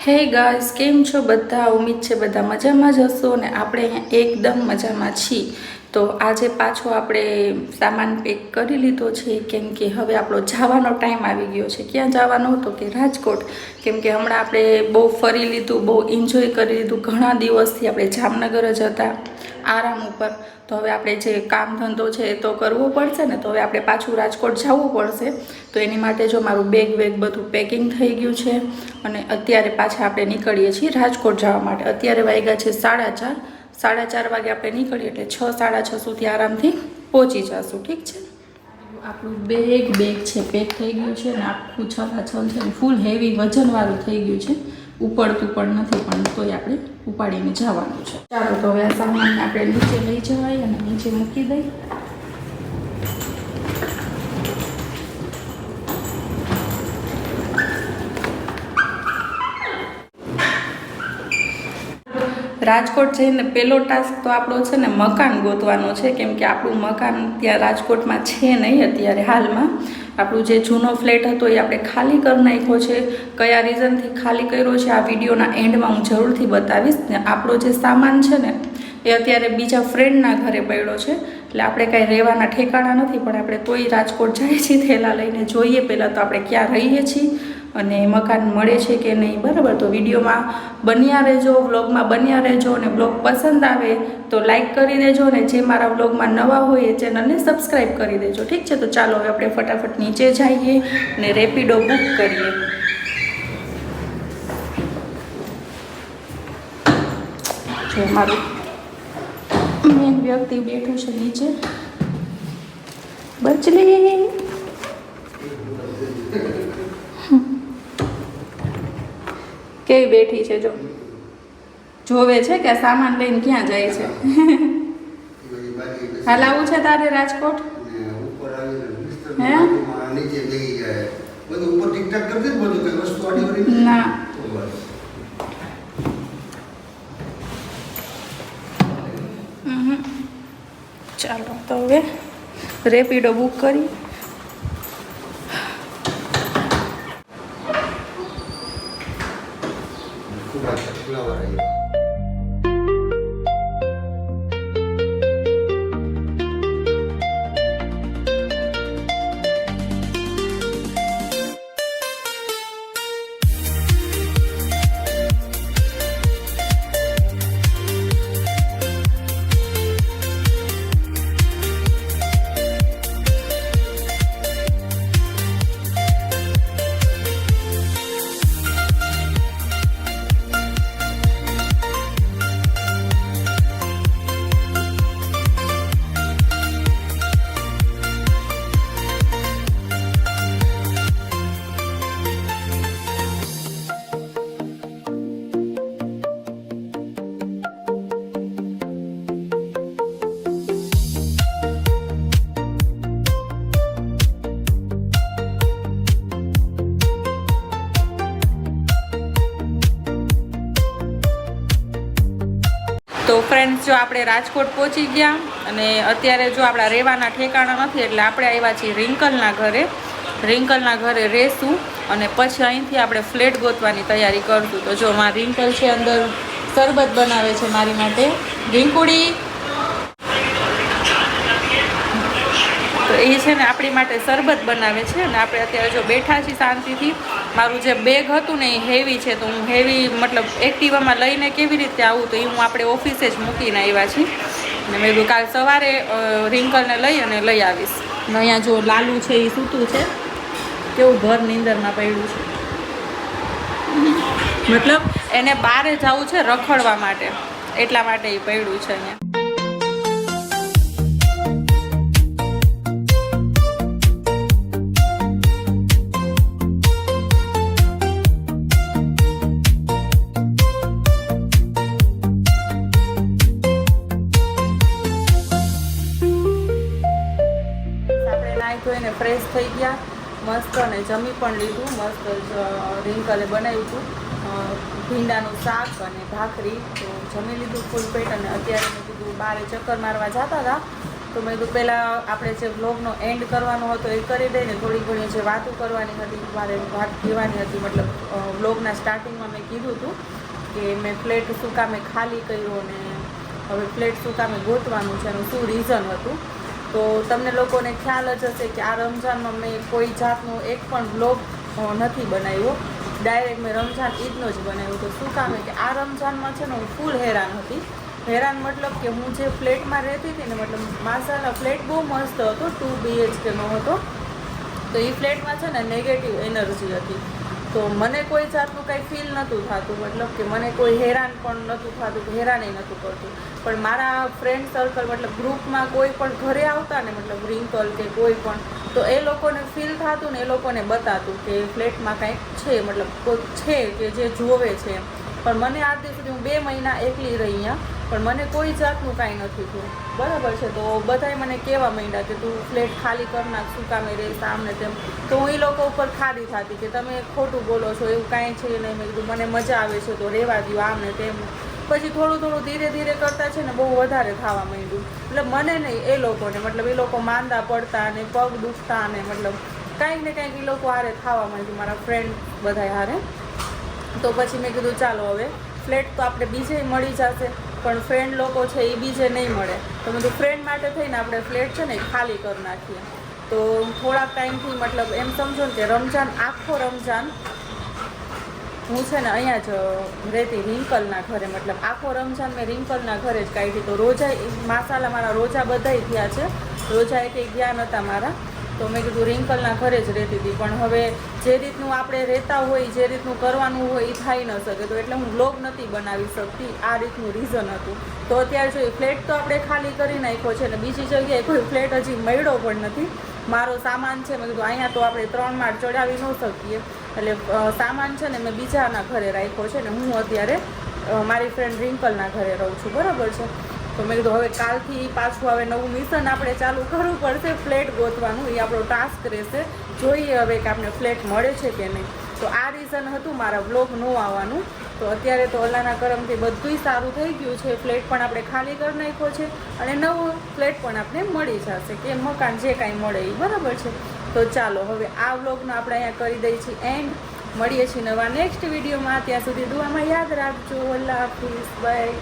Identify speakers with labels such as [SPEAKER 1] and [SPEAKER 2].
[SPEAKER 1] હે ગાઈસ, કેમ છો બધા? ઉમ્મીદ છે બધા મજામાં જ હશો ને આપણે અહીંયા એકદમ મજામાં છીએ. તો આજે પાછો આપણે સામાન પેક કરી લીધો છે, કેમ કે હવે આપણો જવાનો ટાઈમ આવી ગયો છે. ક્યાં જવાનો હતો કે રાજકોટ, કેમ કે હમણાં આપણે બહુ ફરી લીધું, બહુ એન્જોય કરી લીધું. ઘણા દિવસથી આપણે જામનગર જ હતા આરામ ઉપર. તો હવે આપણે જે કામ ધંધો છે એ તો કરવો પડશે ને, તો હવે આપણે પાછું રાજકોટ જવું પડશે. તો એની માટે જો મારું બેગ બધું પેકિંગ થઈ ગયું છે અને અત્યારે પાછા આપણે નીકળીએ છીએ રાજકોટ જવા માટે. અત્યારે વાગ્યા છે 4:30. 4:30 વાગે આપણે નીકળીએ એટલે 6, 6:30 સુધી આરામથી પહોંચી જશું. ઠીક છે. આપણું બેગ છે પેક થઈ ગયું છે ને આખું છલાછલ છે, ફૂલ હેવી વજનવાળું થઈ ગયું છે. ઉપડતું પણ નથી, પણ તોય આપણે ઉપાડીને જવાનું છે. ચાલો તો હવે આ સામાનને આપણે નીચે લઈ જવાય અને નીચે મૂકી દઈ. રાજકોટ જઈને પહેલો ટાસ્ક તો આપણો છે ને મકાન ગોતવાનો છે, કેમ કે આપણું મકાન ત્યાં રાજકોટમાં છે નહીં અત્યારે હાલમાં. આપણું જે જૂનો ફ્લેટ હતો એ આપણે ખાલી કરી નાખ્યો છે. કયા રીઝનથી ખાલી કર્યો છે આ વિડીયોના એન્ડમાં હું જરૂરથી બતાવીશ. ને આપણો જે સામાન છે ને એ અત્યારે બીજા ફ્રેન્ડના ઘરે પડ્યો છે, એટલે આપણે કાંઈ રહેવાના ઠેકાણા નથી. પણ આપણે તોય રાજકોટ જઈએ છીએ થેલા લઈને, જોઈએ પહેલાં તો આપણે ક્યાં રહીએ છીએ અને મકાન મળે છે કે નહીં. બરાબર, તો વિડીયોમાં બન્યા રહેજો, વ્લોગમાં બન્યા રહેજો. અને બ્લોગ પસંદ આવે તો લાઈક કરી દેજો, અને જે મારા વ્લોગમાં નવા હોય એ ચેનલને સબસ્ક્રાઈબ કરી દેજો. ઠીક છે. તો ચાલો હવે આપણે ફટાફટ નીચે જઈએ અને રેપિડો બુક કરીએ. જો મારું મેન વ્યક્તિ બેઠું છે નીચે, બચલી. કેવી બેઠી છે, જો જોવે છે કે સામાન લઈને ક્યાં જાય છે. હાલ આવું છે તારે રાજકોટ? હે ના, ચાલો તો હવે રેપિડો બુક કરી. તો ફ્રેન્ડ્સ, જો આપણે રાજકોટ પહોંચી ગયા અને અત્યારે જો આપણા રહેવાના ઠેકાણા નથી, એટલે આપણે આવ્યા છીએ રિંકલના ઘરે. રિંકલના ઘરે રહેશું અને પછી અહીંથી આપણે ફ્લેટ ગોતવાની તૈયારી કરશું. તો જો મારા રિંકલ છે, અંદર શરબત બનાવે છે મારી માટે. રિંકુડી તો એ છે ને આપણી માટે શરબત બનાવે છે. અને આપણે અત્યારે જો બેઠા છીએ શાંતિથી. મારું જે બેગ હતું ને એ હેવી છે, તો હું હેવી મતલબ એક્ટિવામાં લઈને કેવી રીતે આવું, તો એ હું આપણે ઓફિસે જ મૂકીને આવ્યા છીએ. અને મેં કીધું કાલ સવારે રિંકલને લઈ આવીશ. અને અહીંયા જો લાલુ છે એ સૂતું છે, કેવું ભર નીંદરમાં પડ્યું છે. મતલબ એને બહારે જવું છે રખડવા માટે, એટલા માટે એ પડ્યું છે અહીંયા. ધોઈને ફ્રેશ થઈ ગયા મસ્ત, અને જમી પણ લીધું મસ્ત. રિંકલે બનાવ્યું હતું ભીંડાનું શાક અને ભાખરી. તો જમી લીધું ફૂલ પેટ. અને અત્યારે મેં કીધું બહાર ચક્કર મારવા જતા હતા
[SPEAKER 2] તો મેં કીધું પહેલાં આપણે જે વ્લોગનો એન્ડ કરવાનો હતો એ કરી દઈને, થોડી ઘણી જે વાતો કરવાની હતી, મારે વાત કહેવાની હતી, મતલબ વ્લોગના સ્ટાર્ટિંગમાં મેં કીધું હતું કે મેં ફ્લેટ શું કામે ખાલી કર્યો અને હવે ફ્લેટ શું કામે ગોતવાનું છે, એનું શું રીઝન હતું. તો તમને લોકોને ખ્યાલ જ હશે કે આ રમઝાનમાં મેં કોઈ જાતનો એક પણ વ્લોગ નથી બનાવ્યો, ડાયરેક્ટ મેં રમઝાન ઈદનો જ બનાવ્યો. તો શું કામે કે આ રમઝાનમાં છે ને હું ફૂલ હેરાન હતી. હેરાન મતલબ કે હું જે ફ્લેટમાં રહેતી હતી ને, મતલબ માસાલા ફ્લેટ બહુ મસ્ત હતો, 2 BHKનો હતો. તો એ ફ્લેટમાં છે ને નેગેટિવ એનર્જી હતી. તો મને કોઈ જાતનું કાંઈ ફીલ નહોતું થતું, મતલબ કે મને કોઈ હેરાન પણ નહોતું થતું, કે હેરાન નહોતું કરતું. પણ મારા ફ્રેન્ડ સર્કલ, મતલબ ગ્રુપમાં કોઈ પણ ઘરે આવતા ને, મતલબ રિંકલ કે કોઈ પણ, તો એ લોકોને ફીલ થતું ને, એ લોકોને બતાતું કે ફ્લેટમાં કાંઈક છે, મતલબ કોઈ છે કે જે જોવે છે. પણ મને આજ દિવસ સુધી હું 2 મહિના એકલી રહી અહીંયા, પણ મને કોઈ જાતનું કાંઈ નથી થયું, બરાબર છે. તો બધાય મને કહેવા માંડ્યા કે તું ફ્લેટ ખાલી કર નાખ, શું કામે રહીશ આમ ને તેમ. તો હું એ લોકો ઉપર ખારી થતી કે તમે ખોટું બોલો છો, એવું કાંઈ છે નહીં. મેં કીધું મને મજા આવે છે તો રહેવા દો, આમ ને તેમ. પછી થોડું ધીરે ધીરે કરતાં છે ને બહુ વધારે થવા માંડ્યું. એટલે મને નહીં, એ લોકોને, મતલબ એ લોકો માંદા પડતા અને પગ દુખતા અને મતલબ કાંઈક ને કાંઈક એ લોકો હારે થવા માંડ્યું, મારા ફ્રેન્ડ બધાય હારે. તો પછી મેં કીધું ચાલો હવે ફ્લેટ તો આપણે બીજે મળી જશે, પણ ફ્રેન્ડ લોકો છે એ બીજે નહીં મળે. તો મેં કીધું ફ્રેન્ડ માટે થઈને આપણે ફ્લેટ છે ને ખાલી કરી નાખીએ. તો થોડાક ટાઈમથી, મતલબ એમ સમજો ને કે રમઝાન, આખો રમઝાન હું છે ને અહીંયા જ રહેતી, રિંકલના ઘરે. મતલબ આખો રમઝાન મેં રિંકલના ઘરે જ કાઢી. તો રોજા માસાલા મારા રોજા બધાય થયા છે, રોજા કંઈ ગયા નહોતા મારા. તો મેં કીધું રિંકલના ઘરે જ રહેતી હતી. પણ હવે જે રીતનું આપણે રહેતા હોય, જે રીતનું કરવાનું હોય એ થઈ ન શકે, તો એટલે હું વ્લોગ નથી બનાવી શકતી. આ રીતનું રીઝન હતું. તો અત્યારે જોઈએ ફ્લેટ તો આપણે ખાલી કરી નાખ્યો છે, ને બીજી જગ્યાએ કોઈ ફ્લેટ હજી મળ્યો પણ નથી. મારો સામાન છે, મેં કીધું અહીંયા તો આપણે 3 માળ ચડાવી ન શકીએ, એટલે સામાન છે ને મેં બીજાના ઘરે રાખ્યો છે, ને હું અત્યારે મારી ફ્રેન્ડ રિંકલના ઘરે રહું છું, બરાબર છે. તો મેં કીધું હવે કાલથી પાછું હવે નવું મિશન આપણે ચાલુ કરવું પડશે, ફ્લેટ ગોતવાનું. એ આપણો ટાસ્ક રહેશે. જોઈએ હવે કે આપણે ફ્લેટ મળે છે કે નહીં. તો આ રીઝન હતું મારા વ્લોગ ન આવવાનું. તો અત્યારે તો અલ્લાહના કરમથી બધુંય સારું થઈ ગયું છે. ફ્લેટ પણ આપણે ખાલી કરી નાખ્યો છે, અને નવો ફ્લેટ પણ આપણે મળી જશે, કે મકાન જે કાંઈ મળે એ, બરાબર છે. તો ચાલો હવે આ વ્લોગનો આપણે અહીંયા કરી દઈએ છીએ એન્ડ. મળીએ છીએ નવા નેક્સ્ટ વિડીયોમાં. ત્યાં સુધી દુઆમાં યાદ રાખજો. અલ્લાહ હાફિઝ, બાય.